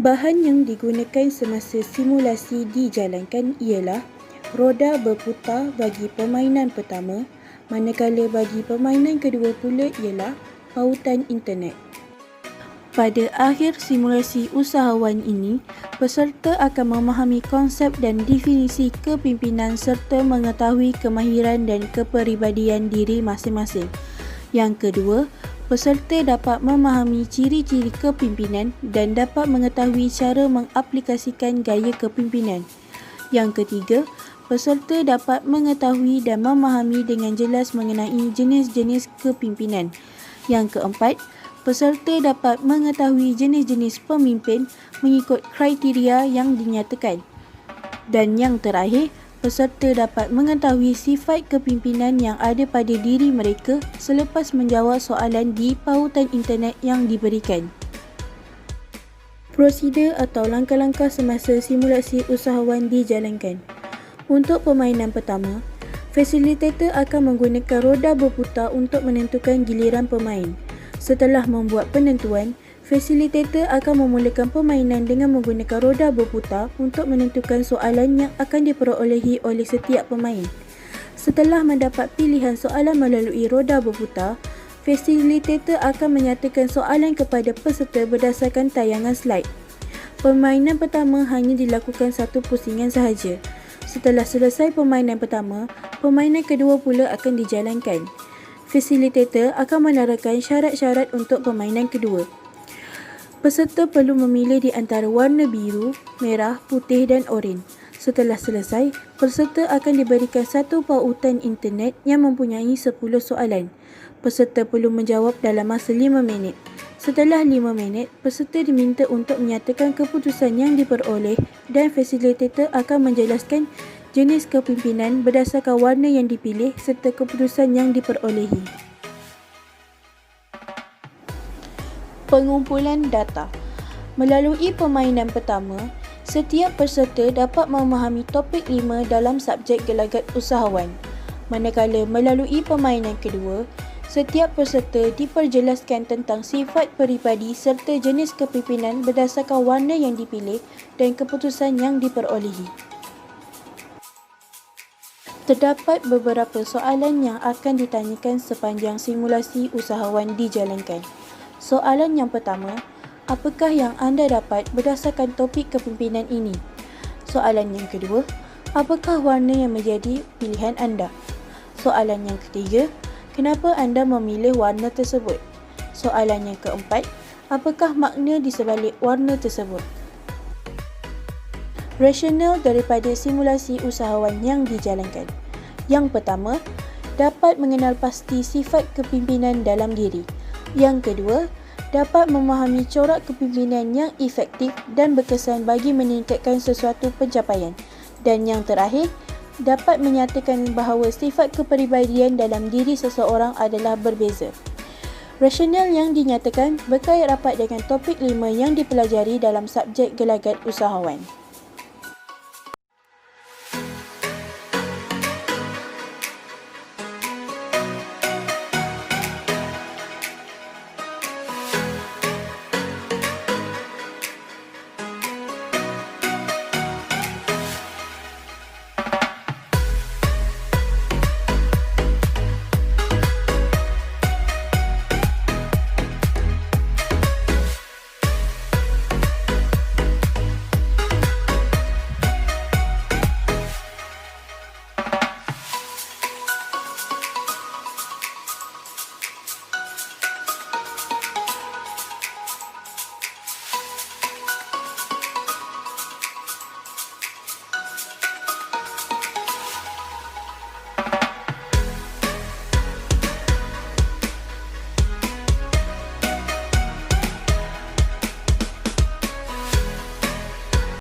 Bahan yang digunakan semasa simulasi dijalankan ialah roda berputar bagi permainan pertama, manakala bagi permainan kedua pula ialah pautan internet. Pada akhir simulasi usahawan ini, peserta akan memahami konsep dan definisi kepimpinan serta mengetahui kemahiran dan kepribadian diri masing-masing. Yang kedua, peserta dapat memahami ciri-ciri kepimpinan dan dapat mengetahui cara mengaplikasikan gaya kepimpinan. Yang ketiga, peserta dapat mengetahui dan memahami dengan jelas mengenai jenis-jenis kepimpinan. Yang keempat, peserta dapat mengetahui jenis-jenis pemimpin mengikut kriteria yang dinyatakan. Dan yang terakhir, peserta dapat mengetahui sifat kepimpinan yang ada pada diri mereka selepas menjawab soalan di pautan internet yang diberikan. Prosedur atau langkah-langkah semasa simulasi usahawan dijalankan. Untuk permainan pertama, fasilitator akan menggunakan roda berputar untuk menentukan giliran pemain. Setelah membuat penentuan, fasilitator akan memulakan permainan dengan menggunakan roda berputar untuk menentukan soalan yang akan diperolehi oleh setiap pemain. Setelah mendapat pilihan soalan melalui roda berputar, fasilitator akan menyatakan soalan kepada peserta berdasarkan tayangan slide. Permainan pertama hanya dilakukan satu pusingan sahaja. Setelah selesai permainan pertama, permainan kedua pula akan dijalankan. Fasilitator akan menerangkan syarat-syarat untuk permainan kedua. Peserta perlu memilih di antara warna biru, merah, putih dan oranye. Setelah selesai, peserta akan diberikan satu pautan internet yang mempunyai 10 soalan. Peserta perlu menjawab dalam masa 5 minit. Setelah 5 minit, peserta diminta untuk menyatakan keputusan yang diperoleh dan fasilitator akan menjelaskan jenis kepimpinan berdasarkan warna yang dipilih serta keputusan yang diperolehi. Pengumpulan data. Melalui permainan pertama, setiap peserta dapat memahami topik 5 dalam subjek gelagat usahawan. Manakala melalui permainan kedua, setiap peserta diperjelaskan tentang sifat peribadi serta jenis kepimpinan berdasarkan warna yang dipilih dan keputusan yang diperolehi. Terdapat beberapa soalan yang akan ditanyakan sepanjang simulasi usahawan dijalankan. Soalan yang pertama, apakah yang anda dapat berdasarkan topik kepimpinan ini? Soalan yang kedua, apakah warna yang menjadi pilihan anda? Soalan yang ketiga, kenapa anda memilih warna tersebut? Soalan yang keempat, apakah makna di sebalik warna tersebut? Rasional daripada simulasi usahawan yang dijalankan. Yang pertama, dapat mengenal pasti sifat kepimpinan dalam diri. Yang kedua, dapat memahami corak kepimpinan yang efektif dan berkesan bagi meningkatkan sesuatu pencapaian. Dan yang terakhir, dapat menyatakan bahawa sifat kepribadian dalam diri seseorang adalah berbeza. Rasional yang dinyatakan berkait rapat dengan topik 5 yang dipelajari dalam subjek gelagat usahawan.